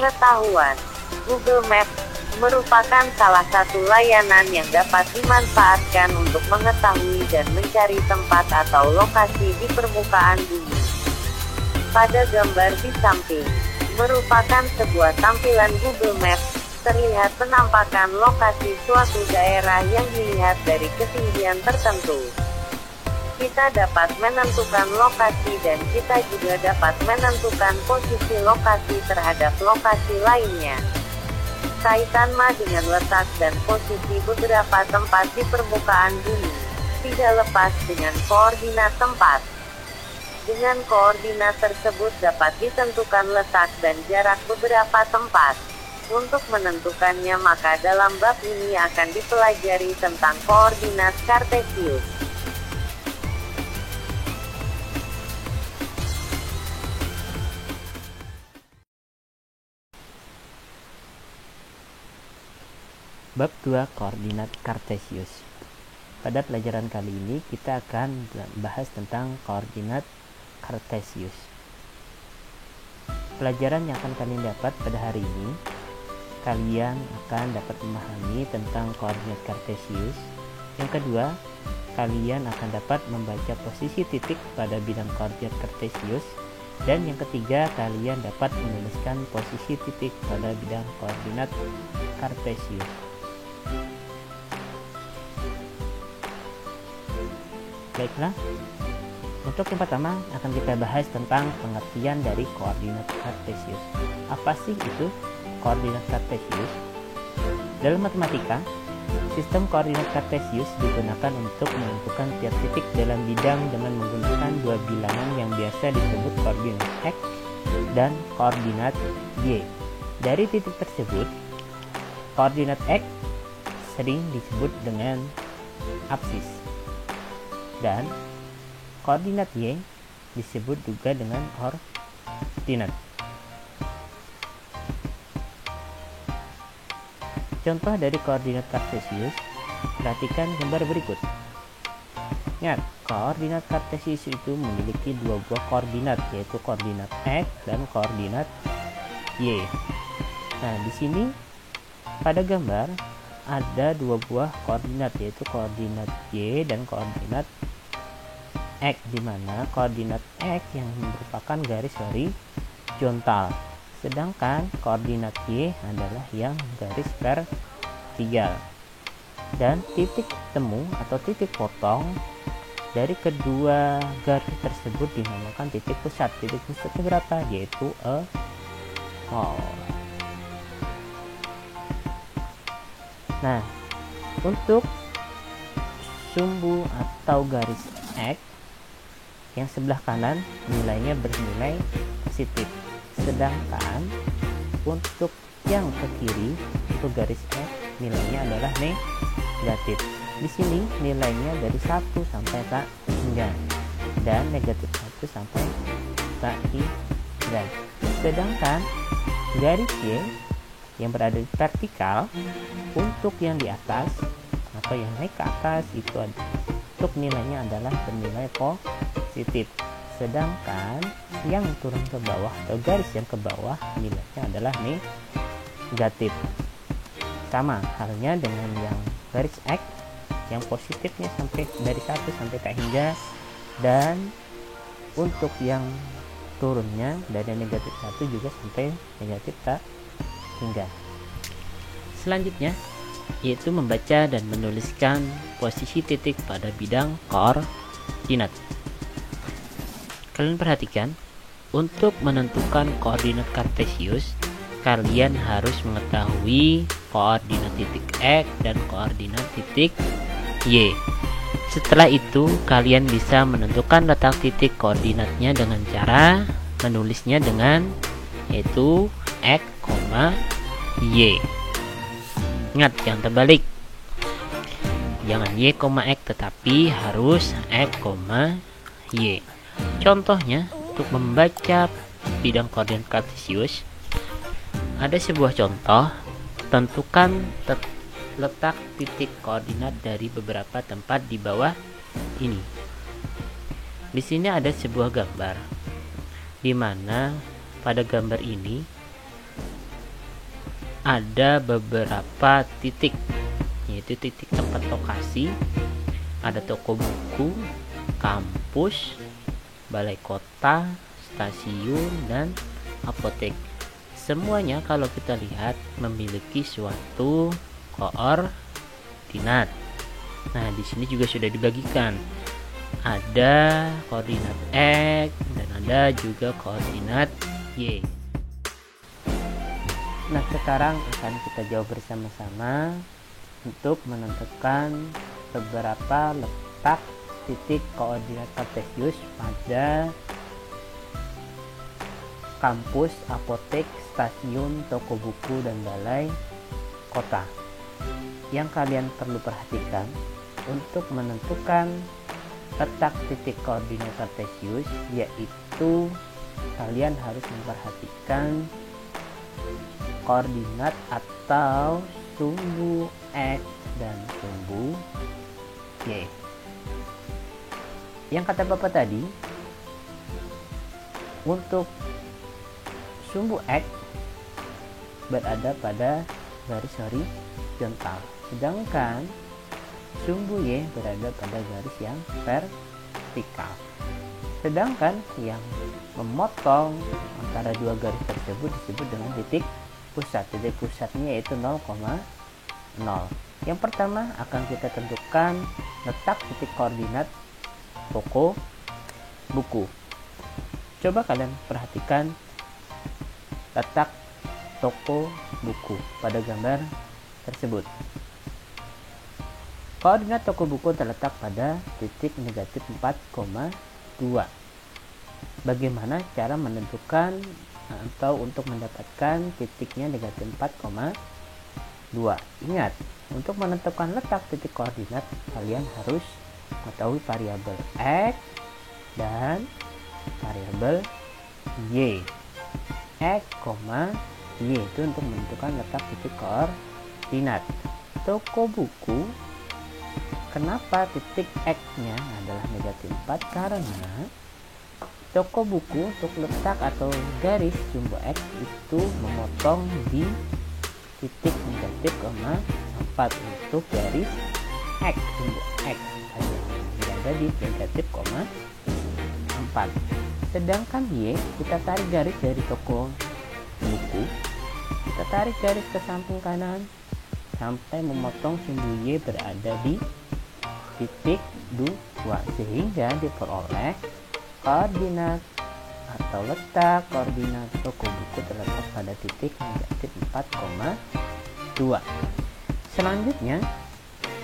Pengetahuan. Google Maps merupakan salah satu layanan yang dapat dimanfaatkan untuk mengetahui dan mencari tempat atau lokasi di permukaan bumi. Pada gambar di samping, merupakan sebuah tampilan Google Maps, terlihat penampakan lokasi suatu daerah yang dilihat dari ketinggian tertentu. Kita dapat menentukan lokasi dan kita juga dapat menentukan posisi lokasi terhadap lokasi lainnya. Kaitan dengan letak dan posisi beberapa tempat di permukaan bumi, tidak lepas dengan koordinat tempat. Dengan koordinat tersebut dapat ditentukan letak dan jarak beberapa tempat. Untuk menentukannya maka dalam bab ini akan dipelajari tentang koordinat kartesius. Bab 2 koordinat kartesius. Pada pelajaran kali ini kita akan bahas tentang koordinat kartesius. Pelajaran yang akan kalian dapat pada hari ini, kalian akan dapat memahami tentang koordinat kartesius. Yang kedua, kalian akan dapat membaca posisi titik pada bidang koordinat kartesius. Dan yang ketiga, kalian dapat menuliskan posisi titik pada bidang koordinat kartesius. Baiklah, untuk yang pertama akan kita bahas tentang pengertian dari koordinat kartesius. Apa sih itu koordinat kartesius? Dalam matematika, sistem koordinat kartesius digunakan untuk menentukan tiap titik dalam bidang dengan menggunakan dua bilangan yang biasa disebut koordinat X dan koordinat Y. Dari titik tersebut, koordinat X sering disebut dengan apsis dan koordinat Y disebut juga dengan ordinat. Contoh dari koordinat kartesius, perhatikan gambar berikut. Ingat, koordinat kartesius itu memiliki dua buah koordinat, yaitu koordinat X dan koordinat Y. Nah, di sini pada gambar ada dua buah koordinat, yaitu koordinat Y dan koordinat X, di mana koordinat X yang merupakan garis horizontal, sedangkan koordinat Y adalah yang garis vertikal. Dan titik temu atau titik potong dari kedua garis tersebut dinamakan titik pusat. Titik pusatnya berapa? Yaitu nol. Nah, untuk sumbu atau garis X yang sebelah kanan nilainya bernilai positif, sedangkan untuk yang ke kiri untuk garis X nilainya adalah negatif. Di sini nilainya dari 1 sampai tak hingga dan negatif 1 sampai tak hingga. Sedangkan garis Y yang berada di vertikal untuk yang di atas atau yang naik ke atas itu untuk nilainya adalah bernilai positif, sedangkan yang turun ke bawah atau garis yang ke bawah nilainya adalah negatif. Sama halnya dengan yang garis X yang positifnya sampai dari 1 sampai tak hingga, dan untuk yang turunnya dari negatif 1 juga sampai negatif tak hingga. Selanjutnya yaitu membaca dan menuliskan posisi titik pada bidang koordinat. Kalian perhatikan, untuk menentukan koordinat kartesius, kalian harus mengetahui koordinat titik X dan koordinat titik Y. Setelah itu, kalian bisa menentukan letak titik koordinatnya dengan cara menulisnya dengan yaitu X, Y. Ingat, jangan terbalik. Jangan Y, X, tetapi harus X, Y. Contohnya, untuk membaca bidang koordinat kartesius, ada sebuah contoh. Tentukan letak titik koordinat dari beberapa tempat di bawah ini. Di sini ada sebuah gambar, di mana pada gambar ini ada beberapa titik, yaitu titik tempat lokasi, ada toko buku, kampus, balai kota, stasiun, dan apotek. Semuanya kalau kita lihat memiliki suatu koordinat. Nah, di sini juga sudah dibagikan. Ada koordinat X dan ada juga koordinat Y. Nah, sekarang akan kita jawab bersama-sama untuk menentukan beberapa letak titik koordinat kartesius pada kampus, apotek, stasiun, toko buku, dan balai kota. Yang kalian perlu perhatikan untuk menentukan letak titik koordinat kartesius, yaitu kalian harus memperhatikan koordinat atau sumbu X dan sumbu Y. Yang kata Bapak tadi, untuk sumbu X berada pada garis horizontal, sedangkan sumbu Y berada pada garis yang vertikal. Sedangkan yang memotong antara dua garis tersebut disebut dengan titik pusat. Titik pusatnya yaitu 0,0. Yang pertama akan kita tentukan letak titik koordinat toko buku. Coba kalian perhatikan letak toko buku pada gambar tersebut. Koordinat toko buku terletak pada titik negatif 4,2. Bagaimana cara menentukan atau untuk mendapatkan titiknya negatif 4,2? Ingat, untuk menentukan letak titik koordinat kalian harus mengetahui variabel X dan variabel Y. X, Y itu untuk menentukan letak titik koordinat. Toko buku, kenapa titik X-nya adalah negatif 4? Karena toko buku untuk letak atau garis sumbu X itu memotong di titik negatif 4 untuk garis X, sumbu X saja berada di negatif 4. Sedangkan Y, kita tarik garis dari toko buku, kita tarik garis ke samping kanan sampai memotong sumbu Y berada di titik 2, sehingga diperoleh koordinat atau letak koordinat toko buku terletak pada titik negatif 4,2. Selanjutnya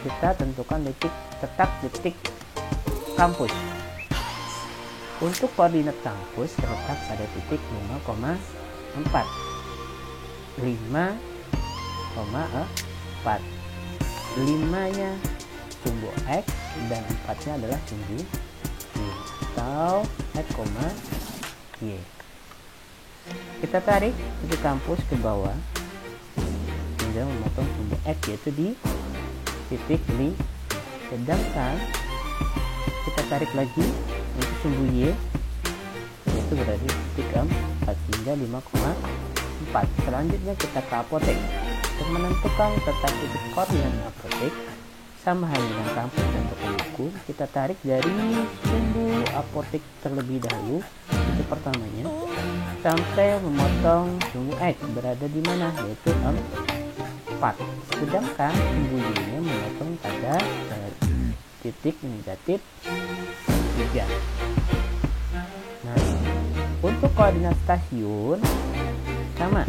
kita tentukan letak titik kampus. Untuk koordinat kampus terletak pada titik 5,4. 5,nya sumbu X dan 4-nya adalah sumbu Y atau X, Y. Kita tarik titik kampus ke bawah hingga memotong sumbu X yaitu di titik 5. Sedangkan kita tarik lagi untuk sumbu Y yaitu berada di titik 4 hingga 5,4. Selanjutnya kita ke apotek. Untuk menentukan letak titik koordinat apotek sama halnya dengan kampus dan toko buku, kita tarik dari sumbu apotek terlebih dahulu, itu pertamanya, sampai memotong sumbu X berada di mana, yaitu 4. Sedangkan sumbu Y-nya memotong pada titik negatif 3. Nah, untuk koordinat stasiun sama,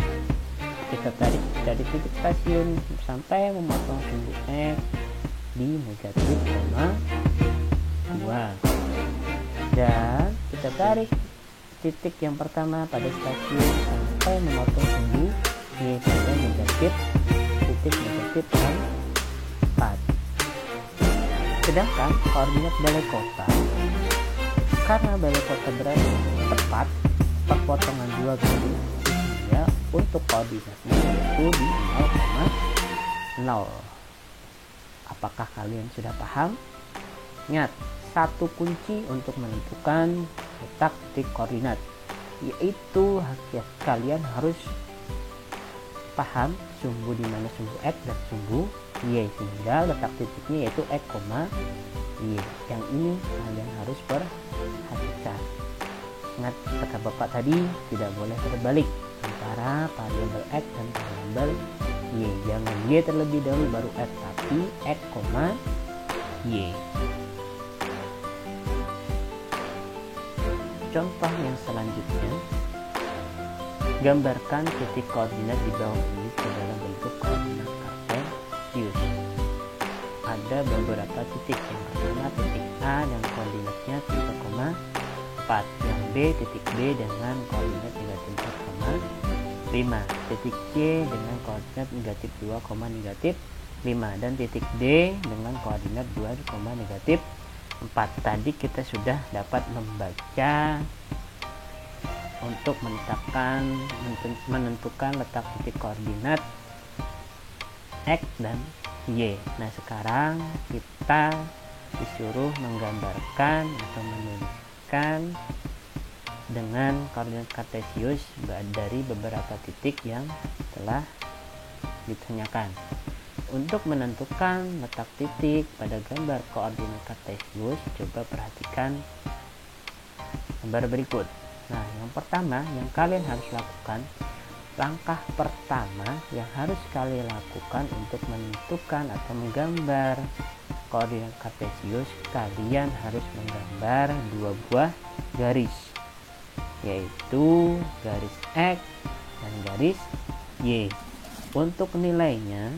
kita tarik dari titik stasiun sampai memotong sumbu X di negatif 2, dan kita tarik titik yang pertama pada stasiun sampai memotong sumbu Y pada negatif titik negatif 4. Sedangkan koordinat balai kota, karena balai kota berada tepat perpotongan dua garis, sehingga untuk koordinatnya yaitu di 0,0. Apakah kalian sudah paham? Ingat, satu kunci untuk menentukan letak titik koordinat, yaitu kalian harus paham sumbu di mana sumbu X dan sumbu Y, sehingga letak titiknya yaitu X, Y. Yang ini kalian harus perhatikan. Ingat kata Bapak tadi, tidak boleh terbalik antara variabel X dan variabel Y. Jangan Y terlebih dahulu baru X, tapi X, Y. Contoh yang selanjutnya, gambarkan titik koordinat di bawah ini ke dalam bentuk koordinat kartesius. Ada beberapa titik. Yang pertama titik A dengan koordinatnya 3,4, yang B titik B dengan koordinat negatif 4,5, titik C dengan koordinat negatif 2,5, dan titik D dengan koordinat 2,4. Tadi kita sudah dapat membaca untuk menentukan letak titik koordinat X dan Y. Nah, sekarang kita disuruh menggambarkan atau menuliskan dengan koordinat kartesius dari beberapa titik yang telah ditanyakan. Untuk menentukan letak titik pada gambar koordinat kartesius, coba perhatikan gambar berikut. Nah, yang pertama yang kalian harus lakukan, langkah pertama yang harus kalian lakukan untuk menentukan atau menggambar koordinat kartesius, kalian harus menggambar dua buah garis, yaitu garis X dan garis Y. Untuk nilainya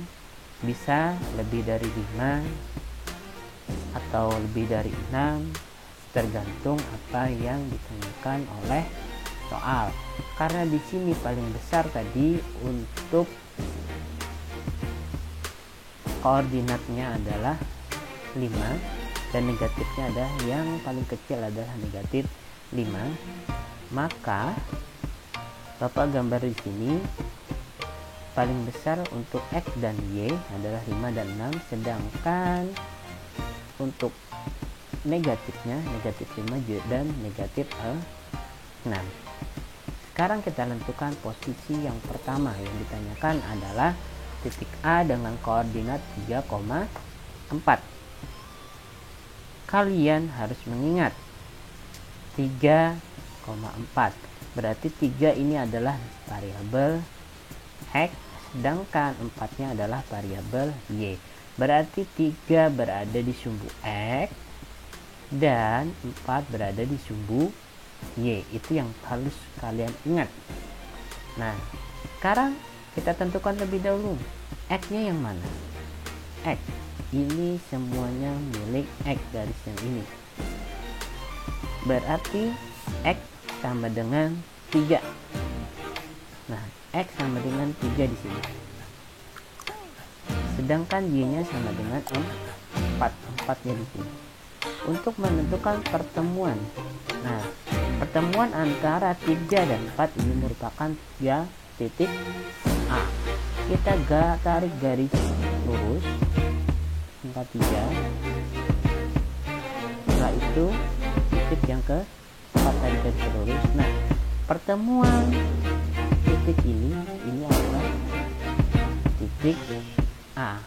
bisa lebih dari 5 atau lebih dari 6, tergantung apa yang ditanyakan oleh soal. Karena di sini paling besar tadi untuk koordinatnya adalah 5 dan negatifnya adalah yang paling kecil adalah negatif 5, maka Bapak gambar di sini paling besar untuk X dan Y adalah 5 dan 6, sedangkan untuk negatifnya negatif 5 dan negatif 6. Sekarang kita tentukan posisi yang pertama. Yang ditanyakan adalah titik A dengan koordinat 3,4. Kalian harus mengingat 3,4 berarti 3 ini adalah variabel X, sedangkan 4-nya adalah variabel Y. Berarti 3 berada di sumbu X dan 4 berada di sumbu Y. Itu yang harus kalian ingat. Nah, sekarang kita tentukan lebih dahulu X-nya yang mana. X ini semuanya milik X, garis yang ini. Berarti X sama dengan 3. Nah, X sama dengan 3 di sini. Sedangkan Y-nya sama dengan 4. 4-nya di sini. Untuk menentukan pertemuan. Nah, pertemuan antara 3 dan 4 ini merupakan 3 titik A. Kita tarik garis lurus angka 3. Setelah itu titik yang ke-4 tarik garis lurus. Nah, pertemuan titik ini adalah titik A.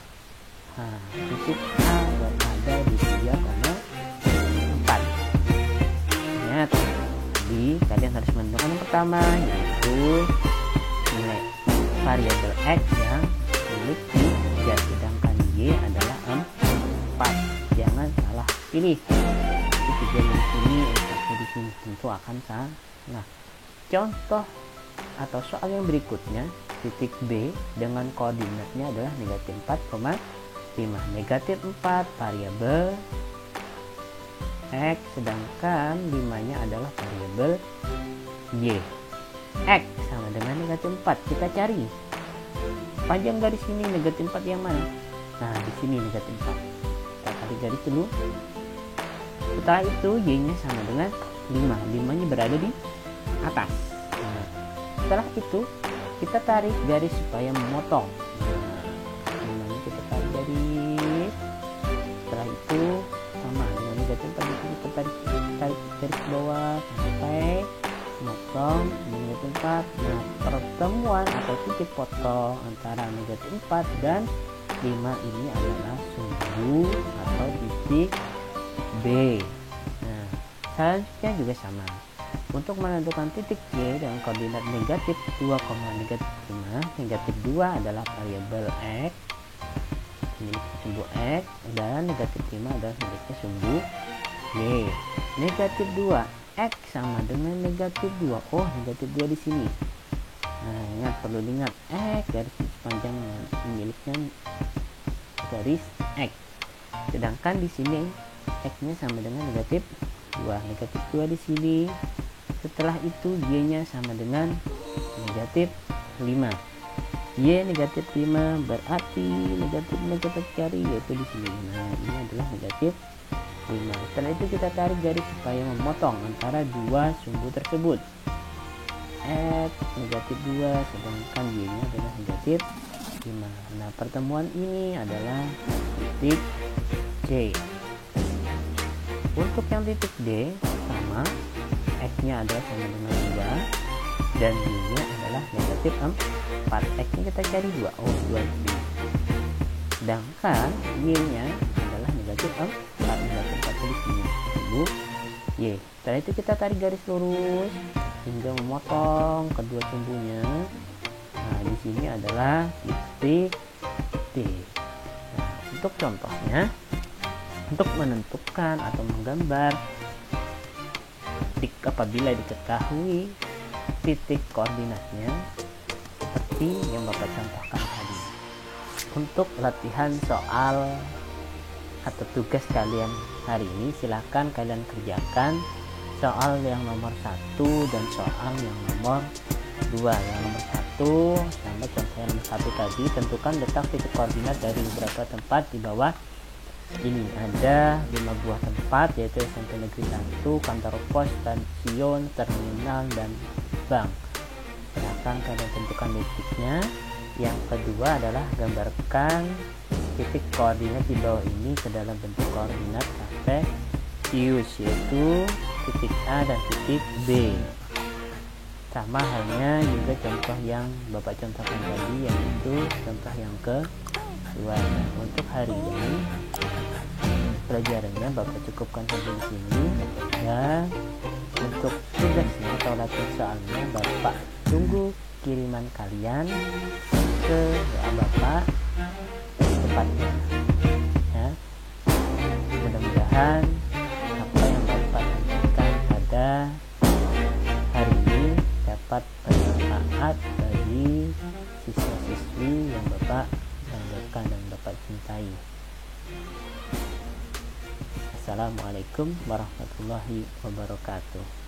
Nah, titik A berada di 3,4. Ingat, kalian harus menentukan yang pertama, yaitu nilai variabel X yang milik 3, sedangkan Y adalah 4. Jangan salah pilih. Itu 3 di sini, 4 di sini, tentu akan salah. Contoh atau soal yang berikutnya, titik B dengan koordinatnya adalah negatif 4,5. Negatif 4 variabel X, sedangkan 5-nya adalah variabel Y. X sama dengan negatif 4. Kita cari panjang garis ini, negatif 4 yang mana? Nah, di sini negatif 4. Kita tarik garis dulu. Setelah itu Y-nya sama dengan 5. 5-nya berada di atas. Nah, setelah itu kita tarik garis supaya memotong. Nah, kita tarik garis. Setelah itu sama dengan negatif 4 di sini, kita tarik garis ke bawah sampai motong negatif 4. Nah, pertemuan atau titik potong antara negatif 4 dan 5 ini adalah sumbu atau titik B. Nah, selanjutnya juga sama. Untuk menentukan titik C dengan koordinat negatif 2, negatif 5, negatif 2 adalah variabel X, milik sumbu X, dan negatif 5 adalah miliknya sumbu Y. Negatif 2, X sama dengan negatif 2. Oh, negatif 2 di sini. Nah, ingat, perlu diingat, X garis panjang miliknya garis X. Sedangkan di sini X-nya sama dengan negatif 2. Negatif 2 di sini. Setelah itu Y-nya sama dengan negatif 5. Y negatif 5 berarti negatif kita cari yaitu di sini. Nah, ini adalah negatif 5. Setelah itu kita tarik garis supaya memotong antara dua sumbu tersebut. X negatif 2 sedangkan Y-nya adalah negatif 5. Nah, pertemuan ini adalah titik C. Untuk yang titik D sama, X-nya adalah sama dengan 2 dan Y-nya adalah negatif 4. X-nya kita cari 2. Oh, 2 D. Sedangkan Y-nya adalah negatif 4. Negatif 4 di sini. Sumbu Y. Setelah itu kita tarik garis lurus hingga memotong kedua sumbunya. Nah, di sini adalah titik D. Nah, untuk contohnya, untuk menentukan atau menggambar apabila diketahui titik koordinatnya seperti yang Bapak contohkan tadi. Untuk latihan soal atau tugas kalian hari ini, silakan kalian kerjakan soal yang nomor 1 dan soal yang nomor 2. Yang nomor 1 sama contoh yang nomor 1 tadi, tentukan letak titik koordinat dari beberapa tempat di bawah ini. Ada 5 buah tempat, yaitu SMP Negeri 1, kantor pos, stasiun, terminal, dan bank. Silakan kalian tentukan titiknya. Yang kedua adalah gambarkan titik koordinat di bawah ini ke dalam bentuk koordinat kartesius, yaitu titik A dan titik B. Sama halnya juga contoh yang Bapak contohkan tadi, yaitu contoh yang kedua. Untuk hari ini pelajarannya Bapak cukupkan sampai di sini, dan untuk tugasnya atau latihan soalnya Bapak tunggu kiriman kalian ke WA Bapak tepatnya ya. Mudah-mudahan apa yang Bapak sampaikan pada hari ini dapat bermanfaat bagi siswa-siswi yang Bapak banggakan dan Bapak cintai. Assalamualaikum warahmatullahi wabarakatuh.